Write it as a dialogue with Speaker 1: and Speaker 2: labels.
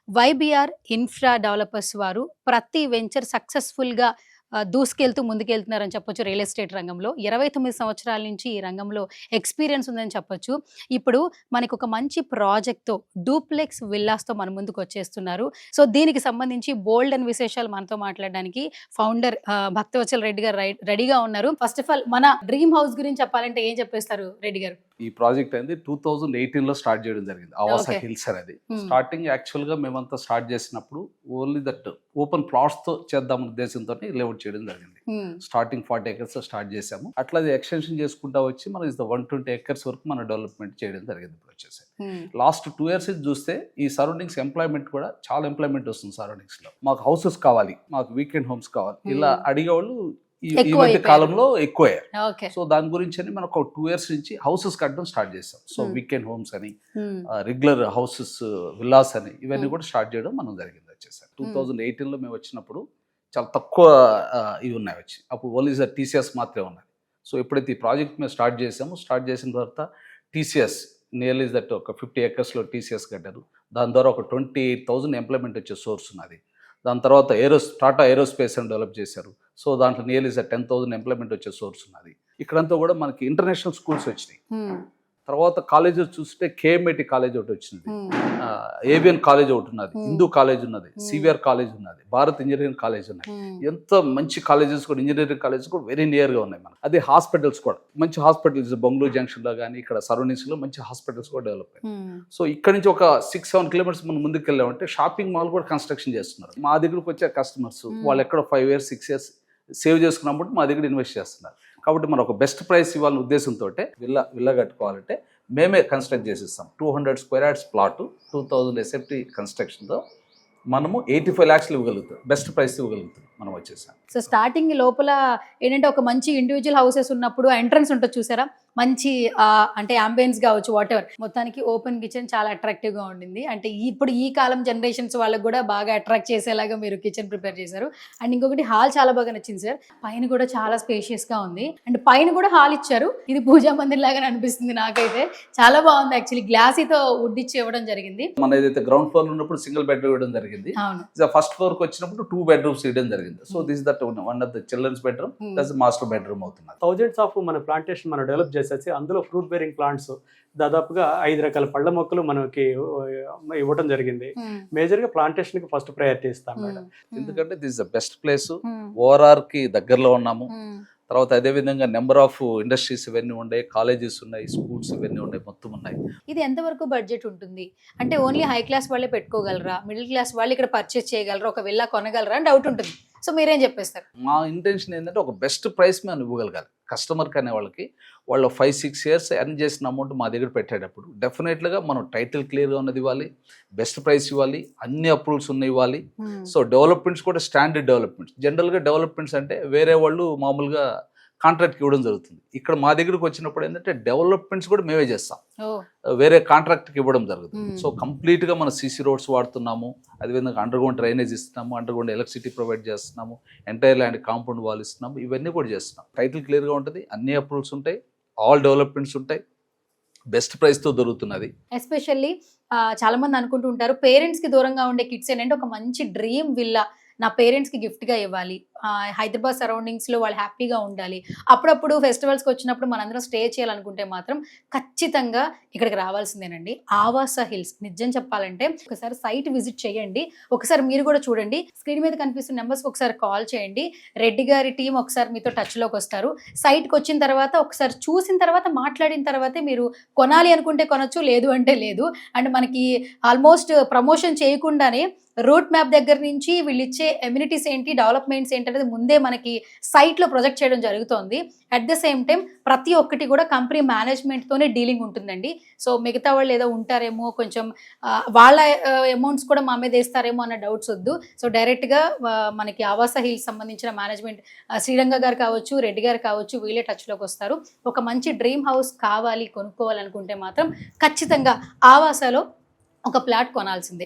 Speaker 1: YBR infra developers వారు ప్రతి venture సక్సెస్‌ఫుల్‌గా దూసుకెళ్తూ ముందుకెళ్తున్నారని చెప్పొచ్చు రియల్ ఎస్టేట్ రంగంలో. 29 సంవత్సరాల నుంచి ఈ రంగంలో ఎక్స్‌పీరియన్స్ ఉందని చెప్పొచ్చు. ఇప్పుడు మనకొక మంచి ప్రాజెక్ట్‌తో డూప్లెక్స్ విల్లాస్‌తో మన ముందుకొచ్చేస్తున్నారు. సో, దీనికి సంబంధించి బోల్డ్ అని విశేషాలు మనతో మాట్లాడడానికి ఫౌండర్ భక్తవత్సల్ రెడ్డి గారు రెడీగా ఉన్నారు. ఫస్ట్ ఆఫ్ ఆల్ మన డ్రీమ్ హౌస్ గురించి చెప్పాలంటే ఏం చెప్పేస్తారు రెడ్డి గారు?
Speaker 2: ఈ ప్రాజెక్ట్ అనేది 2018లో స్టార్ట్ చేయడం జరిగింది. ఆవాస
Speaker 1: ఓకే.
Speaker 2: హిల్స్ అనేది స్టార్టింగ్ యాక్చువల్ గా మేమంతా స్టార్ట్ చేసినప్పుడు ఓన్లీ దట్ ఓపెన్ ప్లాట్స్ తో చేద్దాం ఉద్దేశంతో లేఅవుట్ చేయడం జరిగింది. స్టార్టింగ్ 40 acres స్టార్ట్ చేసాము. అట్లా అది ఎక్స్టెన్షన్ చేసుకుంటా వచ్చి మనం 120 acres వరకు మనం డెవలప్మెంట్ చేయడం జరిగింది. ఇప్పుడు వచ్చేసి లాస్ట్ 2 years చూస్తే ఈ సరౌండింగ్స్ ఎంప్లాయ్మెంట్ కూడా చాలా ఎంప్లాయ్మెంట్ వస్తుంది. సరౌండింగ్స్ లో మాకు హౌసెస్ కావాలి, మాకు వీకెండ్ హోమ్స్ కావాలి, ఇలా అడిగేవాళ్ళు ఈ మధ్య కాలంలో ఎక్కువయ్యారు. సో దాని గురించి అని మనం ఒక 2 years నుంచి హౌసెస్ కట్టడం స్టార్ట్ చేసాం. సో వీకెండ్ హోమ్స్ అని, రెగ్యులర్ హౌసెస్, విల్లాస్ అని ఇవన్నీ కూడా స్టార్ట్ చేయడం మనం జరిగింది. వచ్చేసారి 2018లో మేము వచ్చినప్పుడు చాలా తక్కువ ఇవి ఉన్నాయి వచ్చి, అప్పుడు ఓన్లీ టీసీఎస్ మాత్రమే ఉన్నాయి. సో ఎప్పుడైతే ఈ ప్రాజెక్ట్ మేము స్టార్ట్ చేసిన తర్వాత టీసీఎస్ నియర్లీ దట్ ఒక 50 acresలో టీసీఎస్ కట్టారు. దాని ద్వారా ఒక 28,000 ఎంప్లాయ్మెంట్ వచ్చే సోర్స్ ఉన్నది. దాని తర్వాత టాటా ఏరోస్పేస్ అని డెవలప్ చేశారు. సో దాంట్లో నియర్లీ 10,000 ఎంప్లాయ్మెంట్ వచ్చే సోర్స్ ఉన్నది. ఇక్కడంతా కూడా మనకి ఇంటర్నేషనల్ స్కూల్స్ వచ్చినాయి. తర్వాత కాలేజెస్ చూస్తే కేఎంఐటి కాలేజ్ ఒకటి వచ్చింది, ఏవిఎన్ కాలేజ్ ఒకటి ఉన్నది, హిందూ కాలేజ్ ఉన్నది, సివిఆర్ కాలేజ్ ఉన్నది, భారత్ ఇంజనీరింగ్ కాలేజ్ ఉన్నాయి. ఎంత మంచి కాలేజెస్ కూడా, ఇంజనీరింగ్ కాలేజెస్ కూడా వెరీ నియర్ గా ఉన్నాయి మనకి. అదే హాస్పిటల్స్ కూడా మంచి హాస్పిటల్స్ బెంగళూరు జంక్షన్ లో కానీ ఇక్కడ సరౌండింగ్స్ లో మంచి హాస్పిటల్స్ కూడా డెవలప్ అయ్యాయి. సో ఇక్కడ నుంచి ఒక 6-7 kilometers మనం ముందుకు వెళ్ళామంటే షాపింగ్ మాల్ కూడా కన్స్ట్రక్షన్ చేస్తున్నారు. మా దగ్గరకు వచ్చే కస్టమర్స్ వాళ్ళు ఎక్కడ 5 years 6 years సేవ్ చేసుకున్నప్పుడు మా దగ్గర ఇన్వెస్ట్ చేస్తున్నారు. కాబట్టి మనం ఒక బెస్ట్ ప్రైస్ ఇవ్వాలనే ఉద్దేశంతో విల్లా కట్టుకోవాలంటే మేమే కన్స్ట్రక్ట్ చేసిస్తాం. 200 square yards ప్లాట్ 2000 SFT కన్స్ట్రక్షన్తో మనము 85 lakhs ఇవ్వగలుగుతాం, బెస్ట్ ప్రైస్ ఇవ్వగలుగుతాం మనం వచ్చేసాం.
Speaker 1: సో స్టార్టింగ్ లోపల ఏంటంటే ఒక మంచి ఇండివిజువల్ హౌసెస్ ఉన్నప్పుడు ఎంట్రన్స్ ఉంటుంది చూసారా, మంచి అంటే అంబియన్స్ కావచ్చు, వాట్ ఎవర్, మొత్తానికి ఓపెన్ కిచెన్ చాలా అట్రాక్టివ్ గా ఉండింది. అంటే ఇప్పుడు ఈ కాలం జనరేషన్స్ వాళ్ళకి కూడా బాగా అట్రాక్ట్ చేసేలాగా మీరు కిచెన్ ప్రిపేర్ చేశారు. అండ్ ఇంకొకటి హాల్ చాలా బాగా నచ్చింది సార్. పైన కూడా చాలా స్పేషియస్ గా ఉంది. అండ్ పైన కూడా హాల్ ఇచ్చారు. ఇది పూజా మందిర్ లాగా అనిపిస్తుంది నాకైతే. చాలా బాగుంది. యాక్చువల్లీ గ్లాసీతో వుడ్ ఇచ్చి ఇవ్వడం జరిగింది.
Speaker 2: మన ఏదైతే గ్రౌండ్ ఫ్లోర్ ఉన్నప్పుడు సింగిల్ బెడ్రూమ్ ఇవ్వడం జరిగింది. ఫస్ట్ ఫ్లోర్ కి వచ్చినప్పుడు 2 bedrooms ఇవ్వడం జరిగింది. So this that one of the children's bedroom plus master bedroom అవుతుంది.
Speaker 3: థౌజండ్స్ ఆఫ్ మన ప్లాంటేషన్ మనం డెవలప్ చేసేసి అందులో ఫ్రూట్ బేరింగ్ ప్లాంట్స్ దాదాపుగా 5 రకాల పళ్ళ మొక్కలు మనకి ఇవ్వడం జరిగింది. మేజర్ గా ప్లాంటేషన్ కి ఫస్ట్ ప్రయారిటీ ఇస్తాం మేడం.
Speaker 2: ఎందుకంటే this the best place, ORR కి దగ్గరలో ఉన్నాము. తర్వాత అదే విధంగా నెంబర్ ఆఫ్ ఇండస్ట్రీస్ ఇవన్నీ ఉన్నాయి, కాలేజెస్ ఉన్నాయి, స్కూల్స్ ఇవన్నీ ఉన్నాయి, మొత్తం ఉన్నాయి.
Speaker 1: ఇది ఎంతవరకు బడ్జెట్ ఉంటుంది? అంటే ఓన్లీ హై క్లాస్ వాళ్ళే పెట్టుకోగలరా, మిడిల్ క్లాస్ వాళ్ళు ఇక్కడ పర్చేస్ చేయగలరా, ఒక విల్లా కొనగలరా అని డౌట్ ఉంటుంది. సో మీరేం చెప్పేస్తారు?
Speaker 2: మా ఇంటెన్షన్ ఏంటంటే ఒక బెస్ట్ ప్రైస్ మేము ఇవ్వగలగాలి కస్టమర్కి అనే వాళ్ళకి. వాళ్ళు 5-6 years ఎర్న్ చేసిన అమౌంట్ మా దగ్గర పెట్టేటప్పుడు డెఫినెట్లీగా మనం టైటిల్ క్లియర్గా ఉన్నది ఇవ్వాలి, బెస్ట్ ప్రైస్ ఇవ్వాలి, అన్ని అప్రూవల్స్ ఉన్నాయి ఇవ్వాలి. సో డెవలప్మెంట్స్ కూడా స్టాండర్డ్ డెవలప్మెంట్స్. జనరల్గా డెవలప్మెంట్స్ అంటే వేరే వాళ్ళు మామూలుగా కాంట్రాక్ట్కి ఇవ్వడం జరుగుతుంది. ఇక్కడ మా దగ్గరకు వచ్చినప్పుడు ఏంటంటే డెవలప్మెంట్స్ కూడా మేమే చేస్తాం, వేరే కాంట్రాక్ట్కి ఇవ్వడం జరుగుతుంది. సో కంప్లీట్గా మనం సీసీ రోడ్స్ వాడుతున్నాము, అదేవిధంగా అండర్ గ్రౌండ్ డ్రైనేజ్ ఇస్తున్నాము, అండర్ గ్రౌండ్ ఎలక్ట్రిసిటీ ప్రొవైడ్ చేస్తున్నాము, ఎంటైర్ ల్యాండ్ కాంపౌండ్ వాల్ ఇస్తున్నాము, ఇవన్నీ కూడా చేస్తున్నాం. టైటిల్ క్లియర్గా ఉంటుంది, అన్ని అప్రూవల్స్ ఉంటాయి, ఆల్ డెవలప్మెంట్స్ ఉంటాయి, బెస్ట్ ప్రైస్తో దొరుకుతున్నది.
Speaker 1: ఎస్పెషల్లీ చాలా మంది అనుకుంటూ ఉంటారు పేరెంట్స్కి దూరంగా ఉండే కిడ్స్ ఏంటంటే ఒక మంచి డ్రీమ్ విల్లా నా పేరెంట్స్కి గిఫ్ట్గా ఇవ్వాలి, హైదరాబాద్ సరౌండింగ్స్లో వాళ్ళు హ్యాపీగా ఉండాలి, అప్పుడప్పుడు ఫెస్టివల్స్కి వచ్చినప్పుడు మనందరం స్టే చేయాలనుకుంటే మాత్రం ఖచ్చితంగా ఇక్కడికి రావాల్సిందేనండి. ఆవాస హిల్స్ నిజం చెప్పాలంటే ఒకసారి సైట్ విజిట్ చేయండి, ఒకసారి మీరు కూడా చూడండి. స్క్రీన్ మీద కనిపిస్తున్న నెంబర్స్కి ఒకసారి కాల్ చేయండి. రెడ్డి గారి టీం ఒకసారి మీతో టచ్లోకి వస్తారు. సైట్కి వచ్చిన తర్వాత ఒకసారి చూసిన తర్వాత మాట్లాడిన తర్వాతే మీరు కొనాలి అనుకుంటే కొనొచ్చు, లేదు అంటే లేదు. అండ్ మనకి ఆల్మోస్ట్ ప్రమోషన్ చేయకుండానే రూట్ మ్యాప్ దగ్గర నుంచి వీళ్ళు ఇచ్చే ఎమ్యూనిటీస్ ఏంటి, డెవలప్మెంట్స్ ఏంటి అనేది ముందే మనకి సైట్లో ప్రొజెక్ట్ చేయడం జరుగుతోంది. అట్ ద సేమ్ టైం ప్రతి ఒక్కటి కూడా కంపెనీ మేనేజ్మెంట్తోనే డీలింగ్ ఉంటుందండి. సో మిగతా వాళ్ళు ఏదో ఉంటారేమో, కొంచెం వాళ్ళ అమౌంట్స్ కూడా మా మీద వేస్తారేమో అన్న డౌట్స్ వద్దు. సో డైరెక్ట్గా మనకి ఆవాస హిల్స్ సంబంధించిన మేనేజ్మెంట్ శ్రీరంగ గారు కావచ్చు, రెడ్డి గారు కావచ్చు, వీళ్ళే టచ్లోకి వస్తారు. ఒక మంచి డ్రీమ్ హౌస్ కావాలి, కొనుక్కోవాలనుకుంటే మాత్రం ఖచ్చితంగా ఆవాసలో ఒక ప్లాట్ కొనాల్సిందే.